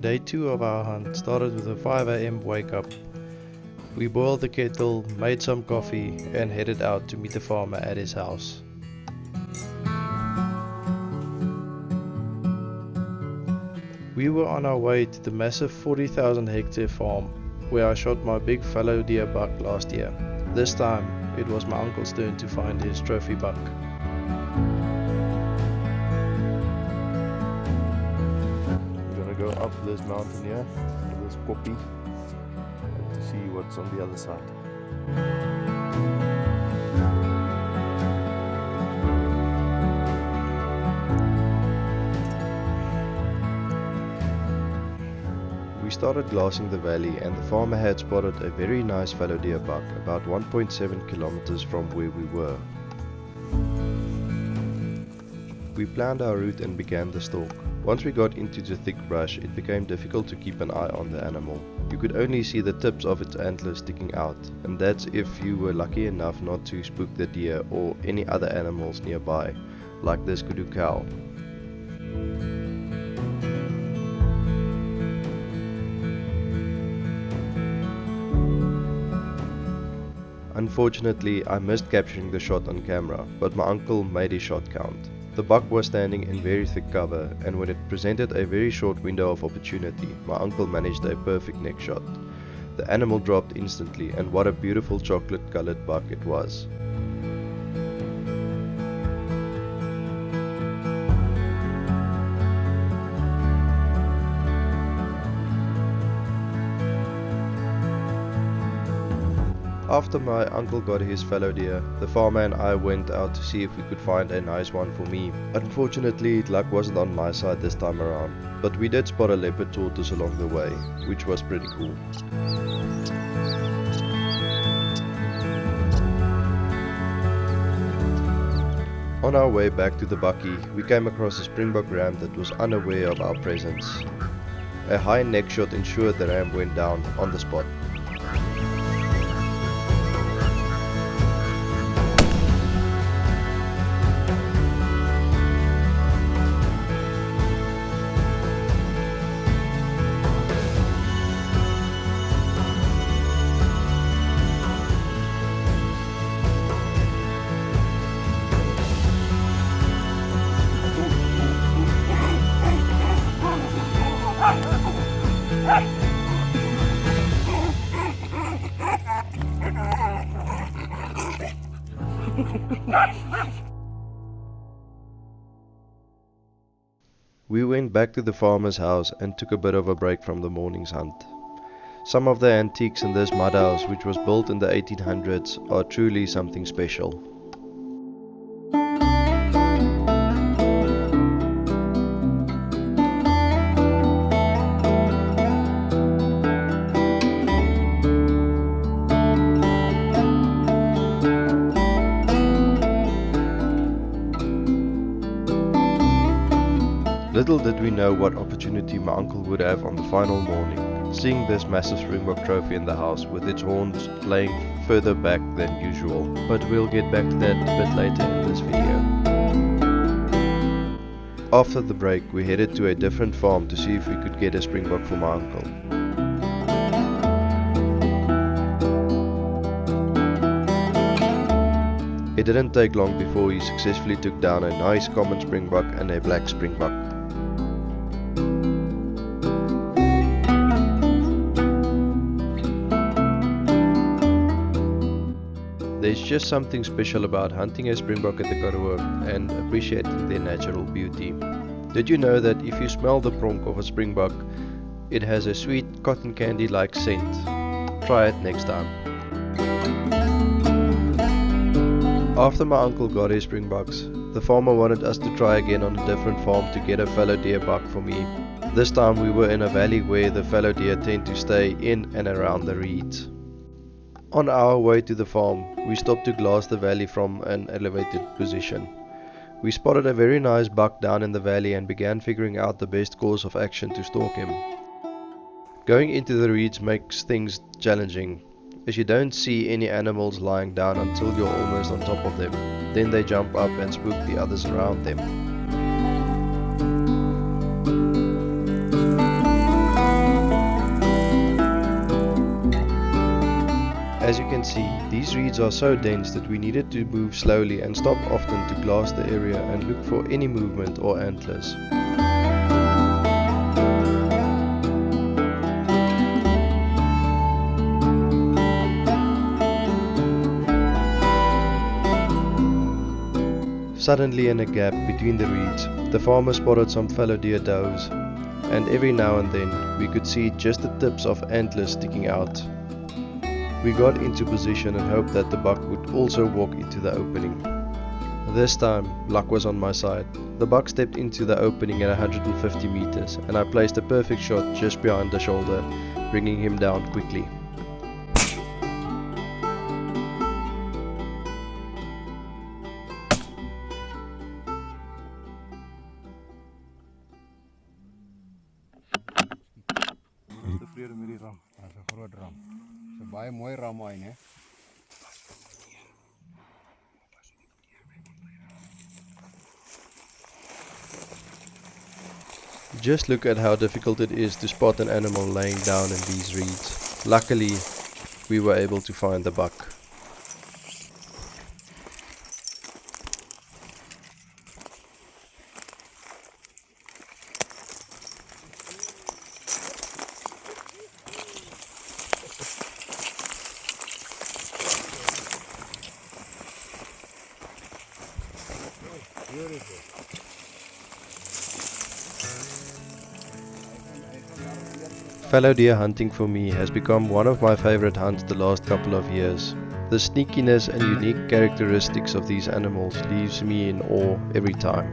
Day 2 of our hunt started with a 5 AM wake up. We boiled the kettle, made some coffee and headed out to meet the farmer at his house. We were on our way to the massive 40,000 hectare farm where I shot my big fallow deer buck last year. This time it was my uncle's turn to find his trophy buck. Go up this mountain here, this poppy, and to see what's on the other side. We started glassing the valley and the farmer had spotted a very nice fallow deer buck about 1.7 kilometers from where we were. We planned our route and began the stalk. Once we got into the thick brush, it became difficult to keep an eye on the animal. You could only see the tips of its antlers sticking out, and that's if you were lucky enough not to spook the deer or any other animals nearby, like this Karoo cow. Unfortunately, I missed capturing the shot on camera, but my uncle made his shot count. The buck was standing in very thick cover, and when it presented a very short window of opportunity, my uncle managed a perfect neck shot. The animal dropped instantly, and what a beautiful chocolate-colored buck it was. After my uncle got his fallow deer, the farmer and I went out to see if we could find a nice one for me. Unfortunately, luck wasn't on my side this time around, but we did spot a leopard tortoise along the way, which was pretty cool. On our way back to the bucky, we came across a springbuck ram that was unaware of our presence. A high neck shot ensured the ram went down on the spot. We went back to the farmer's house and took a bit of a break from the morning's hunt. Some of the antiques in this mud house, which was built in the 1800s, are truly something special. Little did we know what opportunity my uncle would have on the final morning, seeing this massive springbok trophy in the house with its horns laying further back than usual, but we'll get back to that a bit later in this video. After the break, we headed to a different farm to see if we could get a springbok for my uncle. It didn't take long before he successfully took down a nice common springbuck and a black springbuck. There's just something special about hunting a springbok at the Karoo Hunt and appreciating their natural beauty. Did you know that if you smell the pronk of a springbok, it has a sweet cotton candy like scent? Try it next time. After my uncle got his springboks, The farmer wanted us to try again on a different farm to get a fallow deer buck for me. This time we were in a valley where the fallow deer tend to stay in and around the reeds. On our way to the farm, we stopped to glass the valley from an elevated position. We spotted a very nice buck down in the valley and began figuring out the best course of action to stalk him. Going into the reeds makes things challenging, as you don't see any animals lying down until you're almost on top of them. Then they jump up and spook the others around them. As you can see, these reeds are so dense that we needed to move slowly and stop often to glass the area and look for any movement or antlers. Suddenly, in a gap between the reeds, the farmer spotted some fallow deer does, and every now and then we could see just the tips of antlers sticking out. We got into position and hoped that the buck would also walk into the opening. This time, luck was on my side. The buck stepped into the opening at 150 meters, and I placed a perfect shot just behind the shoulder, bringing him down quickly. Tevrede met die ram. Dat is 'n groot ram. Dis 'n baie mooi ram hy, né? Just look at how difficult it is to spot an animal laying down in these reeds. Luckily, we were able to find the buck. Fallow deer hunting for me has become one of my favorite hunts the last couple of years. The sneakiness and unique characteristics of these animals leaves me in awe every time.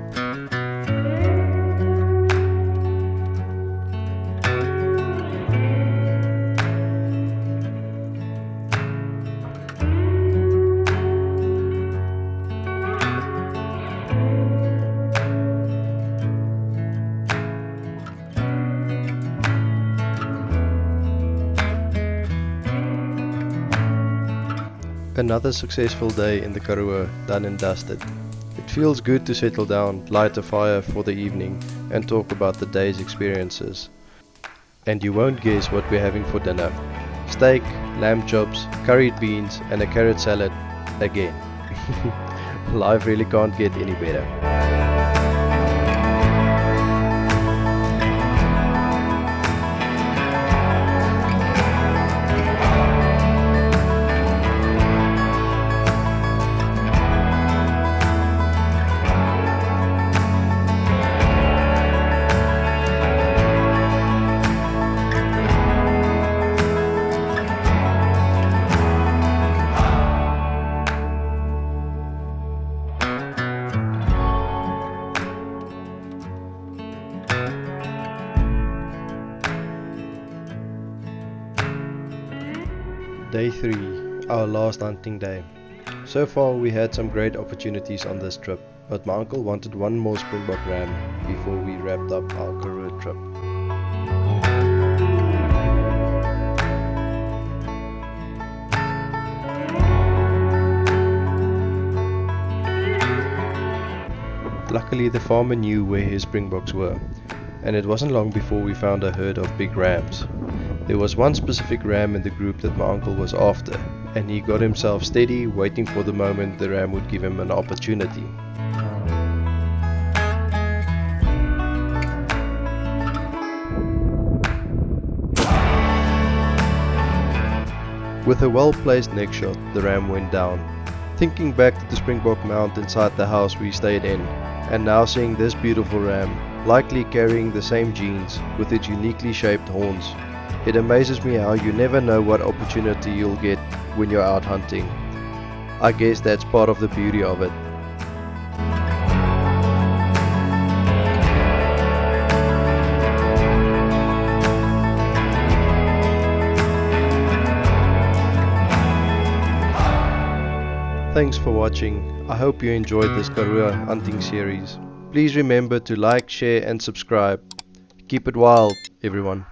Another successful day in the Karoo, done and dusted. It feels good to settle down, light a fire for the evening, and talk about the day's experiences. And you won't guess what we're having for dinner. Steak, lamb chops, curried beans, and a carrot salad again. Life really can't get any better. Day 3, our last hunting day. So far we had some great opportunities on this trip, but my uncle wanted one more springbuck ram before we wrapped up our Karoo trip. Luckily the farmer knew where his springbucks were, and it wasn't long before we found a herd of big rams. There was one specific ram in the group that my uncle was after, and he got himself steady, waiting for the moment the ram would give him an opportunity. With a well-placed neck shot, the ram went down. Thinking back to the springbuck mount inside the house we stayed in, and now seeing this beautiful ram, likely carrying the same genes with its uniquely shaped horns, it amazes me how you never know what opportunity you'll get when you're out hunting. I guess that's part of the beauty of it. thanks for watching. I hope you enjoyed this Karoo hunting series. Please remember to like, share and subscribe. Keep it wild, everyone.